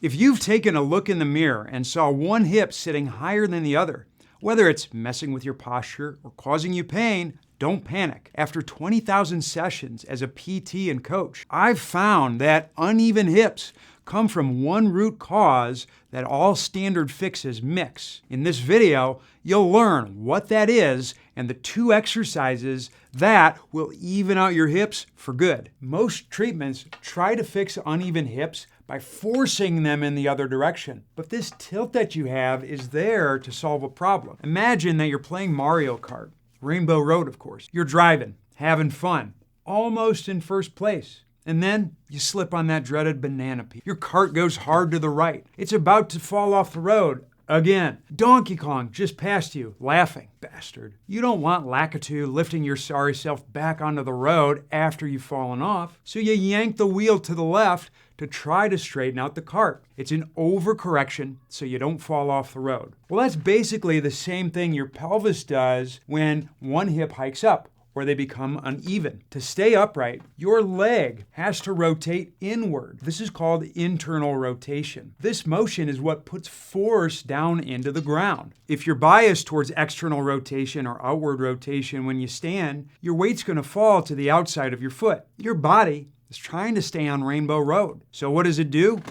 If you've taken a look in the mirror and saw one hip sitting higher than the other, whether it's messing with your posture or causing you pain, don't panic. After 20,000 sessions as a PT and coach, I've found that uneven hips come from one root cause that all standard fixes mix. In this video, you'll learn what that is and the 2 exercises that will even out your hips for good. Most treatments try to fix uneven hips by forcing them in the other direction. But this tilt that you have is there to solve a problem. Imagine that you're playing Mario Kart, Rainbow Road, of course. You're driving, having fun, almost in first place. And then you slip on that dreaded banana peel. Your cart goes hard to the right. It's about to fall off the road again. Donkey Kong just passed you, laughing. Bastard. You don't want Lakitu lifting your sorry self back onto the road after you've fallen off, so you yank the wheel to the left to try to straighten out the cart. It's an overcorrection so you don't fall off the road. Well, that's basically the same thing your pelvis does when one hip hikes up, or they become uneven. To stay upright, your leg has to rotate inward. This is called internal rotation. This motion is what puts force down into the ground. If you're biased towards external rotation or outward rotation when you stand, your weight's gonna fall to the outside of your foot. Your body is trying to stay on Rainbow Road. So what does it do?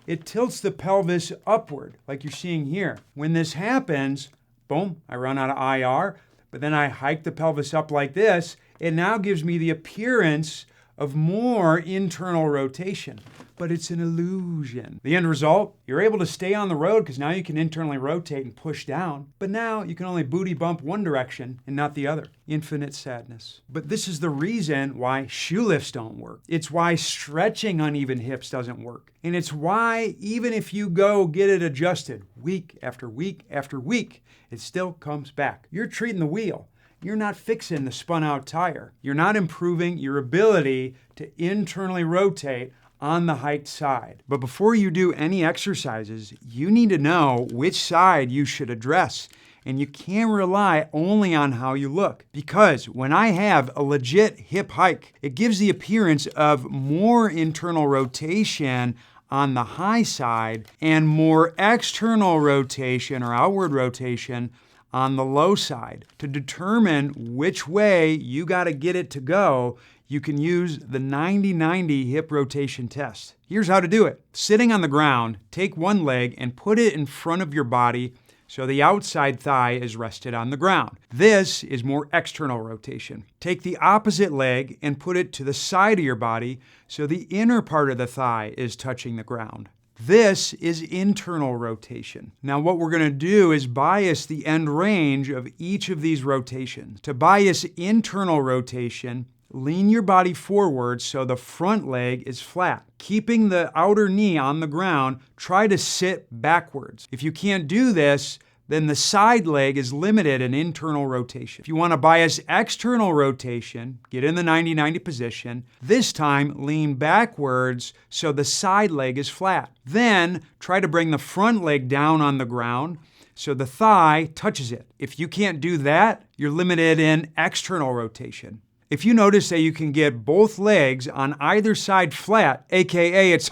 It tilts the pelvis upward, like you're seeing here. When this happens, boom, I run out of IR, but then I hike the pelvis up like this. It now gives me the appearance of more internal rotation, but it's an illusion. The end result, you're able to stay on the road because now you can internally rotate and push down, but now you can only booty bump one direction and not the other. Infinite sadness. But this is the reason why shoe lifts don't work. It's why stretching uneven hips doesn't work. And it's why even if you go get it adjusted week after week after week, it still comes back. You're treating the wheel. You're not fixing the spun out tire. You're not improving your ability to internally rotate on the hiked side. But before you do any exercises, you need to know which side you should address. And you can't rely only on how you look. Because when I have a legit hip hike, it gives the appearance of more internal rotation on the high side and more external rotation or outward rotation on the low side. To determine which way you got to get it to go, you can use the 90-90 hip rotation test. Here's how to do it. Sitting on the ground, take one leg and put it in front of your body so the outside thigh is rested on the ground. This is more external rotation. Take the opposite leg and put it to the side of your body so the inner part of the thigh is touching the ground. This is internal rotation. Now what we're going to do is bias the end range of each of these rotations. To bias internal rotation, lean your body forward so the front leg is flat. Keeping the outer knee on the ground, try to sit backwards. If you can't do this, then the side leg is limited in internal rotation. If you want to bias external rotation, get in the 90-90 position. This time, lean backwards so the side leg is flat. Then, try to bring the front leg down on the ground so the thigh touches it. If you can't do that, you're limited in external rotation. If you notice that you can get both legs on either side flat, aka it's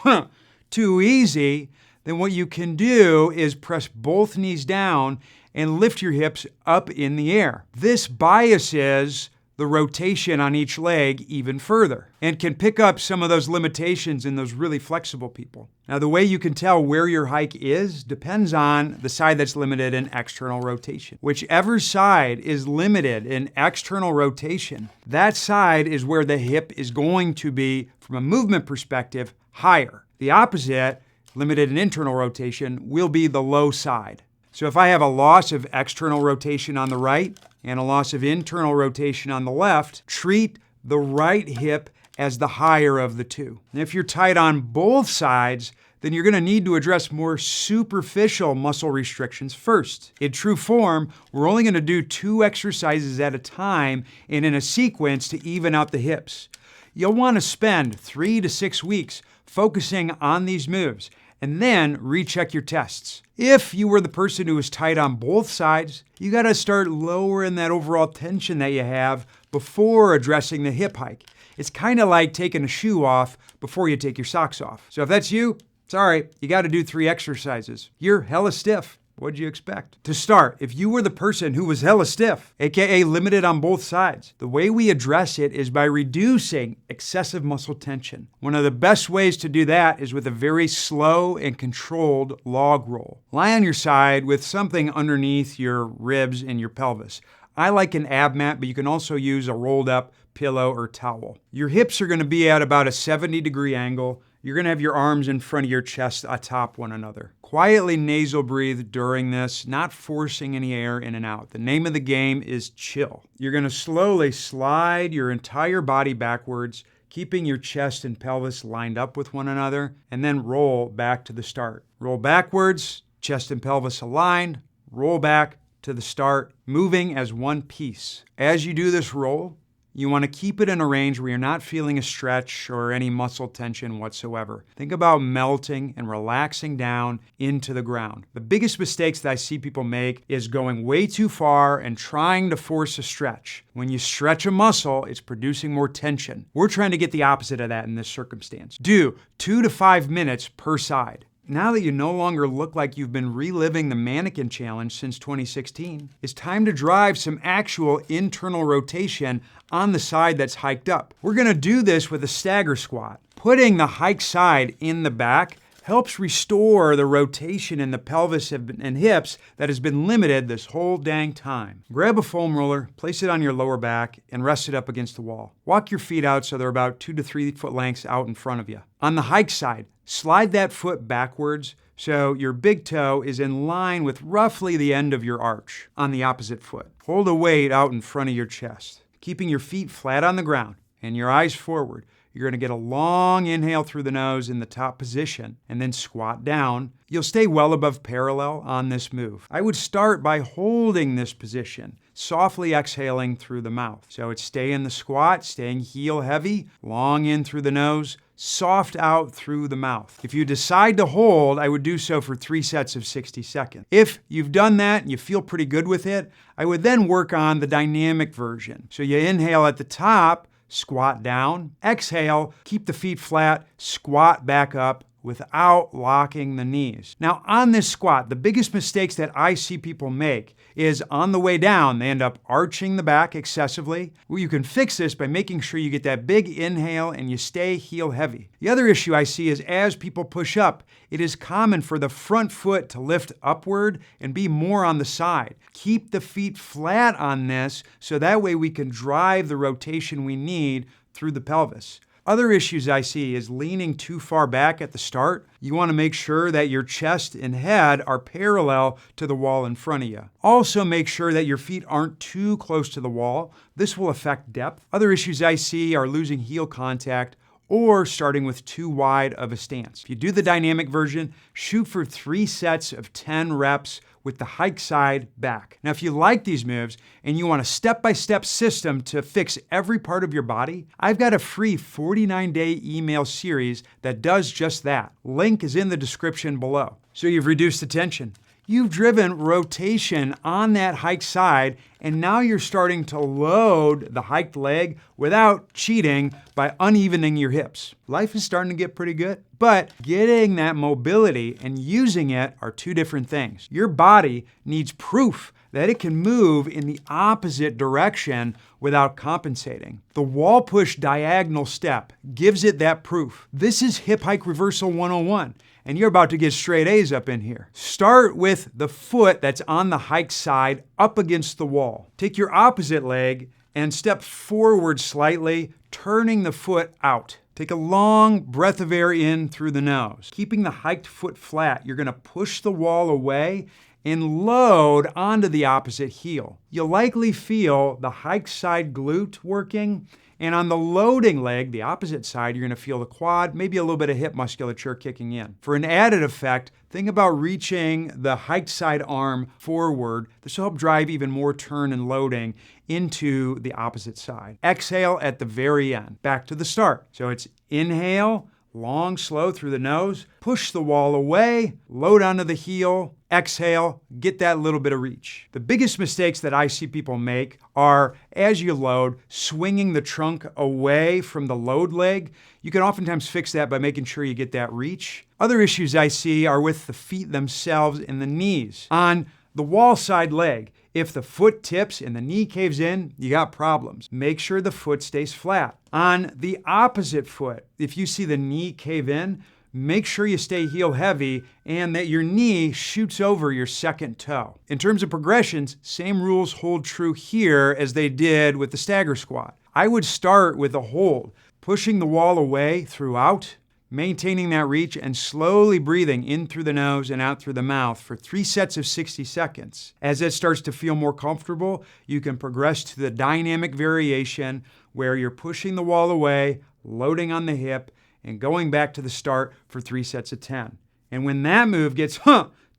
too easy, then what you can do is press both knees down and lift your hips up in the air. This biases the rotation on each leg even further and can pick up some of those limitations in those really flexible people. Now, the way you can tell where your hike is depends on the side that's limited in external rotation. Whichever side is limited in external rotation, that side is where the hip is going to be, from a movement perspective, higher. The opposite, limited in internal rotation, will be the low side. So if I have a loss of external rotation on the right and a loss of internal rotation on the left, treat the right hip as the higher of the two. And if you're tight on both sides, then you're going to need to address more superficial muscle restrictions first. In true form, we're only going to do 2 exercises at a time and in a sequence to even out the hips. You'll want to spend 3 to 6 weeks focusing on these moves and then recheck your tests. If you were the person who was tight on both sides, you got to start lowering that overall tension that you have before addressing the hip hike. It's kind of like taking a shoe off before you take your socks off. So if that's you, Sorry, you got to do 3 exercises. You're hella stiff. What'd you expect? To start, if you were the person who was hella stiff, aka limited on both sides, the way we address it is by reducing excessive muscle tension. One of the best ways to do that is with a very slow and controlled log roll. Lie on your side with something underneath your ribs and your pelvis. I like an ab mat, but you can also use a rolled up pillow or towel. Your hips are going to be at about a 70-degree angle. You're going to have your arms in front of your chest atop one another. Quietly nasal breathe during this, not forcing any air in and out. The name of the game is chill. You're going to slowly slide your entire body backwards, keeping your chest and pelvis lined up with one another, and then roll back to the start. Roll backwards, chest and pelvis aligned, roll back to the start, moving as one piece. As you do this roll, you want to keep it in a range where you're not feeling a stretch or any muscle tension whatsoever. Think about melting and relaxing down into the ground. The biggest mistakes that I see people make is going way too far and trying to force a stretch. When you stretch a muscle, it's producing more tension. We're trying to get the opposite of that in this circumstance. Do 2 to 5 minutes per side. Now that you no longer look like you've been reliving the mannequin challenge since 2016, it's time to drive some actual internal rotation on the side that's hiked up. We're gonna do this with a stagger squat. Putting the hiked side in the back helps restore the rotation in the pelvis and hips that has been limited this whole dang time. Grab a foam roller, place it on your lower back, and rest it up against the wall. Walk your feet out so they're about 2 to 3 foot lengths out in front of you. On the hike side, slide that foot backwards so your big toe is in line with roughly the end of your arch on the opposite foot. Hold a weight out in front of your chest, keeping your feet flat on the ground and your eyes forward. You're going to get a long inhale through the nose in the top position and then squat down. You'll stay well above parallel on this move. I would start by holding this position, softly exhaling through the mouth. So it's stay in the squat, staying heel heavy, long in through the nose, soft out through the mouth. If you decide to hold, I would do so for 3 sets of 60 seconds. If you've done that and you feel pretty good with it, I would then work on the dynamic version. So you inhale at the top, squat down, exhale, keep the feet flat, squat back up without locking the knees. Now on this squat, the biggest mistakes that I see people make is on the way down, they end up arching the back excessively. Well, you can fix this by making sure you get that big inhale and you stay heel heavy. The other issue I see is as people push up, it is common for the front foot to lift upward and be more on the side. Keep the feet flat on this so that way we can drive the rotation we need through the pelvis. Other issues I see is leaning too far back at the start. You want to make sure that your chest and head are parallel to the wall in front of you. Also make sure that your feet aren't too close to the wall. This will affect depth. Other issues I see are losing heel contact or starting with too wide of a stance. If you do the dynamic version, shoot for 3 sets of 10 reps with the hike side back. Now, if you like these moves and you want a step-by-step system to fix every part of your body, I've got a free 49-day email series that does just that. Link is in the description below. So you've reduced the tension. You've driven rotation on that hike side, and now you're starting to load the hiked leg without cheating by unevening your hips. Life is starting to get pretty good, but getting that mobility and using it are 2 different things. Your body needs proof that it can move in the opposite direction without compensating. The wall push diagonal step gives it that proof. This is hip hike reversal 101. And you're about to get straight A's up in here. Start with the foot that's on the hike side up against the wall. Take your opposite leg and step forward slightly, turning the foot out. Take a long breath of air in through the nose. Keeping the hiked foot flat, you're gonna push the wall away and load onto the opposite heel. You'll likely feel the hike side glute working, and on the loading leg, the opposite side, you're gonna feel the quad, maybe a little bit of hip musculature kicking in. For an added effect, think about reaching the hiked side arm forward. This will help drive even more turn and loading into the opposite side. Exhale at the very end, back to the start. So it's inhale, Long, slow through the nose, push the wall away, load onto the heel, exhale, get that little bit of reach. The biggest mistakes that I see people make are, as you load, swinging the trunk away from the load leg. You can oftentimes fix that by making sure you get that reach. Other issues I see are with the feet themselves and the knees. On the wall side leg, if the foot tips and the knee caves in, you got problems. Make sure the foot stays flat. On the opposite foot, if you see the knee cave in, make sure you stay heel heavy and that your knee shoots over your second toe. In terms of progressions, same rules hold true here as they did with the stagger squat. I would start with a hold, pushing the wall away throughout, maintaining that reach, and slowly breathing in through the nose and out through the mouth for 3 sets of 60 seconds. As it starts to feel more comfortable, you can progress to the dynamic variation where you're pushing the wall away, loading on the hip, and going back to the start for 3 sets of 10. And when that move gets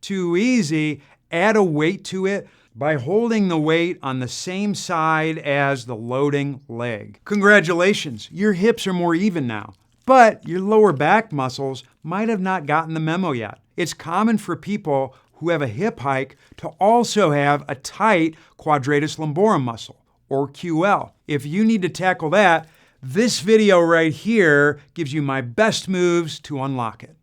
too easy, add a weight to it by holding the weight on the same side as the loading leg. Congratulations, your hips are more even now. But your lower back muscles might have not gotten the memo yet. It's common for people who have a hip hike to also have a tight quadratus lumborum muscle, or QL. If you need to tackle that, this video right here gives you my best moves to unlock it.